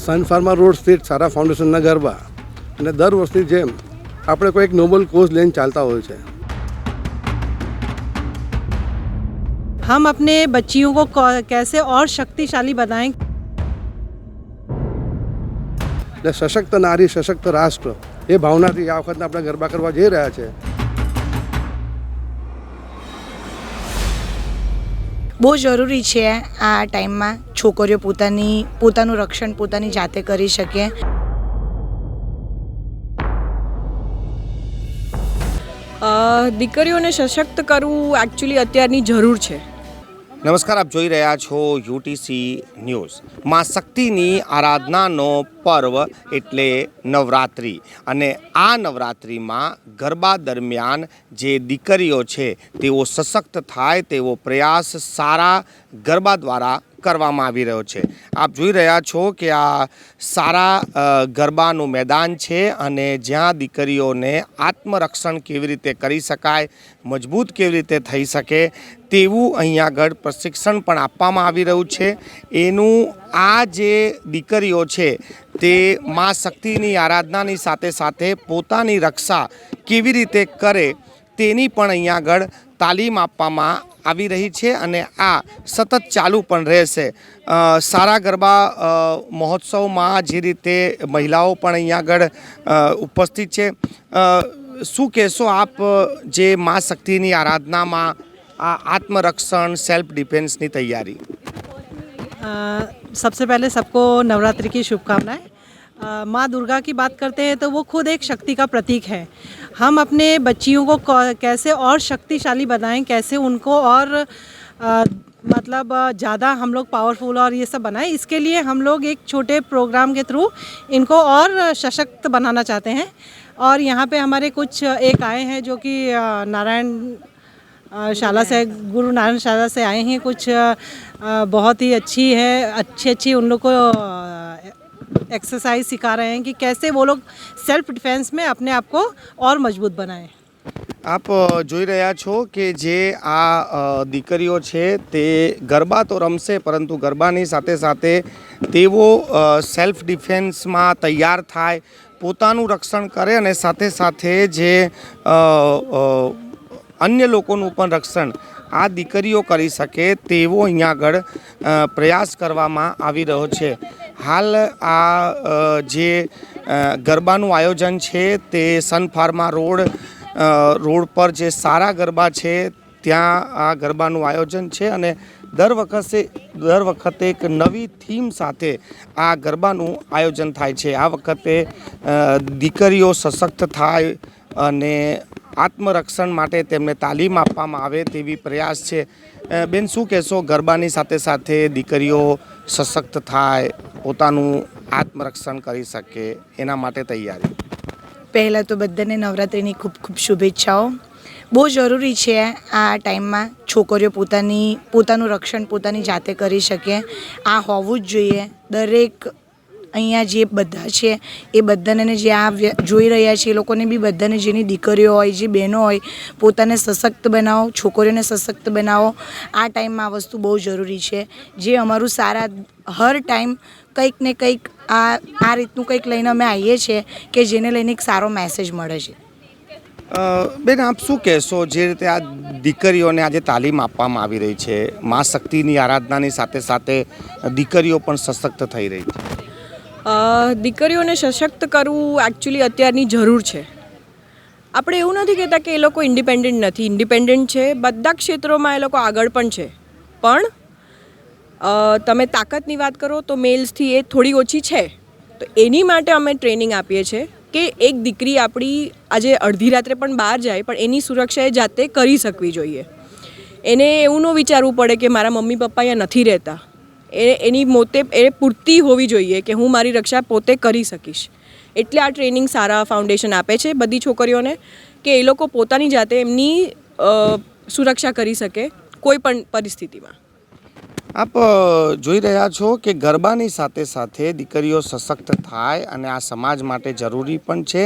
Sun Pharma road સ્થિત સારા ફાઉન્ડેશનના ગરબા અને દર વર્ષની જેમ આપણે કોઈ એક નોબલ કોઝ લઈને ચાલતા હોય છે। हम अपने बच्चियों को कैसे और शक्तिशाली बनाएं। એટલે સશક્ત નારી સશક્ત રાષ્ટ્ર એ ભાવનાથી આ વખતના આપણે ગરબા કરવા જઈ રહ્યા છે। બહુ જરૂરી છે આ ટાઈમમાં છોકરીઓ પોતાનું રક્ષણ પોતાની જાતે કરી શકે। દીકરીઓને સશક્ત કરવું એકચ્યુઅલી અત્યારની જરૂર છે। નમસ્કાર, આપ જોઈ રહ્યા છો યુટીસી ન્યૂઝ। માં શક્તિની આરાધનાનો પર્વ એટલે નવરાત્રિ અને આ નવરાત્રિમાં ગરબા દરમિયાન જે દીકરીઓ છે તેઓ સશક્ત થાય તેવો પ્રયાસ સારા ગરબા દ્વારા કરવામાં આવી રહ્યો છે। આપ જોઈ રહ્યા છો કે આ સારા ગરબાનું મેદાન છે અને જ્યાં દીકરીઓને આત્મરક્ષણ કેવી રીતે કરી શકાય, મજબૂત કેવી રીતે થઈ શકે તેવું અહીંયા આગળ પ્રશિક્ષણ પણ આપવામાં આવી રહ્યું છે। એનું આ જે દીકરીઓ છે તે મા શક્તિની આરાધનાની સાથે સાથે પોતાની રક્ષા કેવી રીતે કરે તેની પણ અહીંયા આગળ તાલીમ આપવામાં આવી રહી છે અને આ સતત ચાલુ પણ રહેશે। સારા ગરબા મહોત્સવમાં જે રીતે મહિલાઓ પણ અહીંયા આગળ ઉપસ્થિત છે, શું કહેશો આપ જે મા શક્તિની આરાધનામાં આ આત્મरक्षण सेल्फ डिफेंस की तैयारी? सबसे पहले सबको नवरात्रि की शुभकामनाएं। माँ दुर्गा की बात करते हैं तो वो खुद एक शक्ति का प्रतीक है। हम अपने बच्चियों को कैसे और शक्तिशाली बनाएं, कैसे उनको और मतलब ज़्यादा हम लोग पावरफुल और ये सब बनाएं, इसके लिए हम लोग एक छोटे प्रोग्राम के थ्रू इनको और सशक्त बनाना चाहते हैं। और यहाँ पे हमारे कुछ एक आए हैं जो कि नारायण शाला से, गुरु नारायण शाला से आए हैं। कुछ बहुत ही अच्छी है, अच्छी उन लोग को एक्सरसाइज सिखा रहे हैं कि कैसे वो लोग सेल्फ डिफेंस में अपने आप को और मजबूत बनाएं। આપ જોઈ રહ્યા છો કે જે આ દીકરીઓ છે તે ગરબા તો રમશે પરંતુ ગરબાની સાથે સાથે તેઓ સેલ્ફ ડિફેન્સમાં તૈયાર થાય, પોતાનું રક્ષણ કરે અને સાથે સાથે જે અન્ય લોકોનું પણ રક્ષણ આ દીકરીઓ કરી શકે તેવો અહીંયા આગળ પ્રયાસ કરવામાં આવી રહ્યો છે। હાલ આ જે ગરબાનું આયોજન છે તે સન ફાર્મા રોડ પર જે સારા ગરબા છે ત્યાં આ ગરબાનું આયોજન છે અને દર વખતે એક નવી થીમ સાથે આ ગરબાનું આયોજન થાય છે। આ વખતે દીકરીઓ સશક્ત થાય અને આત્મરક્ષણ માટે તેમને તાલીમ આપવામાં આવે તેવી પ્રયાસ છે। બેન, શું કહેશો ગરબાની સાથે સાથે દીકરીઓ સશક્ત થાય, પોતાનું આત્મરક્ષણ કરી શકે એના માટે તૈયારી? પહેલાં તો બધાને નવરાત્રિની ખૂબ ખૂબ શુભેચ્છાઓ। બહુ જરૂરી છે આ ટાઈમમાં છોકરીઓ પોતાનું રક્ષણ પોતાની જાતે કરી શકે। આ હોવું જ જોઈએ। દરેક અહીંયા જે બધા છે એ બધાને જે આ જોઈ રહ્યા છે એ લોકોને બી બધાને જેની દીકરીઓ હોય, જે બહેનો હોય, પોતાને સશક્ત બનાવો, છોકરીઓને સશક્ત બનાવો। આ ટાઈમમાં આ વસ્તુ બહુ જરૂરી છે। જે અમારું સારા હર ટાઈમ કંઈક ને કંઈક આ રીતનું કંઈક લઈને અમે આવીએ છીએ કે જેને લઈને એક સારો મેસેજ મળે છે। બેન, આપ શું કહેશો જે રીતે આ દીકરીઓને આજે તાલીમ આપવામાં આવી રહી છે, મા શક્તિની આરાધનાની સાથે સાથે દીકરીઓ પણ સશક્ત થઈ રહી છે? દીકરીઓને સશક્ત કરવું એકચ્યુઅલી અત્યારની જરૂર છે। આપણે એવું નથી કહેતા કે એ લોકો ઇન્ડિપેન્ડન્ટ નથી, ઇન્ડિપેન્ડન્ટ છે। બધા ક્ષેત્રોમાં એ લોકો આગળ પણ છે, પણ તમે તાકાતની વાત કરો તો મેલ્સથી એ થોડી ઓછી છે। તો એની માટે અમે ટ્રેનિંગ આપીએ છીએ કે એક દીકરી આપણી આજે અડધી રાત્રે પણ બહાર જાય પણ એની સુરક્ષા એ જાતે કરી શકવી જોઈએ। એને એવું ન વિચારવું પડે કે મારા મમ્મી પપ્પા અહીંયા નથી રહેતા। એની એ પૂરતી હોવી જોઈએ કે હું મારી રક્ષા પોતે કરી શકીશ। એટલે આ ટ્રેનિંગ સારા ફાઉન્ડેશન આપે છે બધી છોકરીઓને કે એ લોકો પોતાની જાતે એમની સુરક્ષા કરી શકે કોઈ પણ પરિસ્થિતિમાં। આપ જોઈ રહ્યા છો કે ગરબાની સાથે સાથે દીકરીઓ સશક્ત થાય અને આ સમાજ માટે જરૂરી પણ છે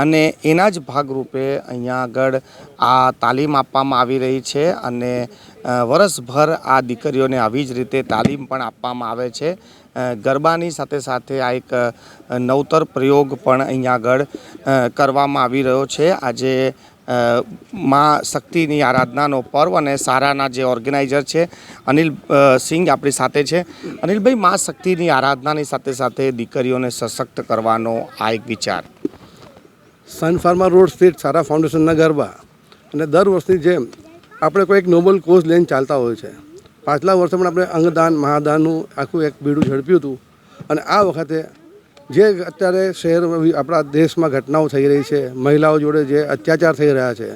અને એના જ ભાગરૂપે અહીંયા આગળ આ તાલીમ આપવામાં આવી રહી છે અને વર્ષભર આ દીકરીઓને આવી જ રીતે તાલીમ પણ આપવામાં આવે છે. ગરબાની સાથે સાથે આ એક નવતર પ્રયોગ પણ અહીંયા આગળ કરવામાં આવી રહ્યો છે. આજે માં શક્તિની આરાધનાનો પર્વ અને સારાના જે ઓર્ગેનાઇઝર છે અનિલ સિંહ આપણી સાથે છે. અનિલભાઈ, માં શક્તિની આરાધનાની સાથે સાથે દીકરીઓને સશક્ત કરવાનો આ એક વિચાર. સન ફાર્મા રોડ સ્થિત સારા ફાઉન્ડેશનના ગરબા અને દર વર્ષની જેમ આપણે કોઈ એક નોબલ કોઝ લઈને ચાલતા હોય છે. પાછલા વર્ષે પણ આપણે અંગદાન મહાદાનનું આખું એક બીડું ઝડપ્યું હતું અને આ વખતે જે અત્યારે શહેર આપણા દેશમાં ઘટનાઓ થઈ રહી છે, મહિલાઓ જોડે જે અત્યાચાર થઈ રહ્યા છે,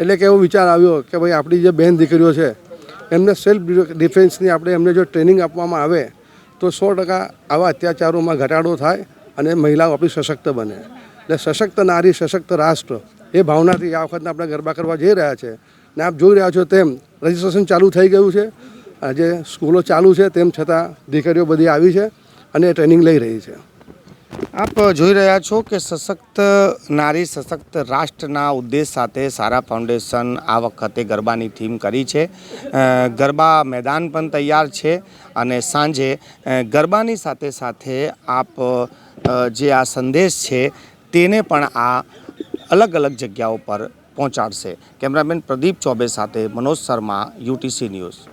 એટલે કે એવો વિચાર આવ્યો કે ભાઈ આપણી જે બહેન દીકરીઓ છે એમને સેલ્ફ ડિફેન્સની આપણે એમને જો ટ્રેનિંગ આપવામાં આવે તો 100% આવા અત્યાચારોમાં ઘટાડો થાય અને મહિલાઓ આપણી સશક્ત બને. એટલે સશક્ત નારી સશક્ત રાષ્ટ્ર એ ભાવનાથી આ વખતના આપણે ગરબા કરવા જઈ રહ્યા છે. ને આપ જોઈ રહ્યા છો તેમ રજિસ્ટ્રેશન ચાલુ થઈ ગયું છે. આજે સ્કૂલો ચાલુ છે તેમ છતાં દીકરીઓ બધી આવી છે અને એ ટ્રેનિંગ લઈ રહી છે. આપ જોઈ રહ્યા છો કે સશક્ત નારી સશક્ત રાષ્ટ્રના ઉદ્દેશ સાથે સારા ફાઉન્ડેશન આ વખતે ગરબાની થીમ કરી છે. ગરબા મેદાન પણ તૈયાર છે અને સાંજે ગરબાની સાથે સાથે આપ જે આ સંદેશ છે તેને પણ આ અલગ અલગ જગ્યાઓ પર પહોંચાડશે. કેમેરામેન પ્રદીપ ચોબે સાથે મનોજ શર્મા, UTC ન્યૂઝ.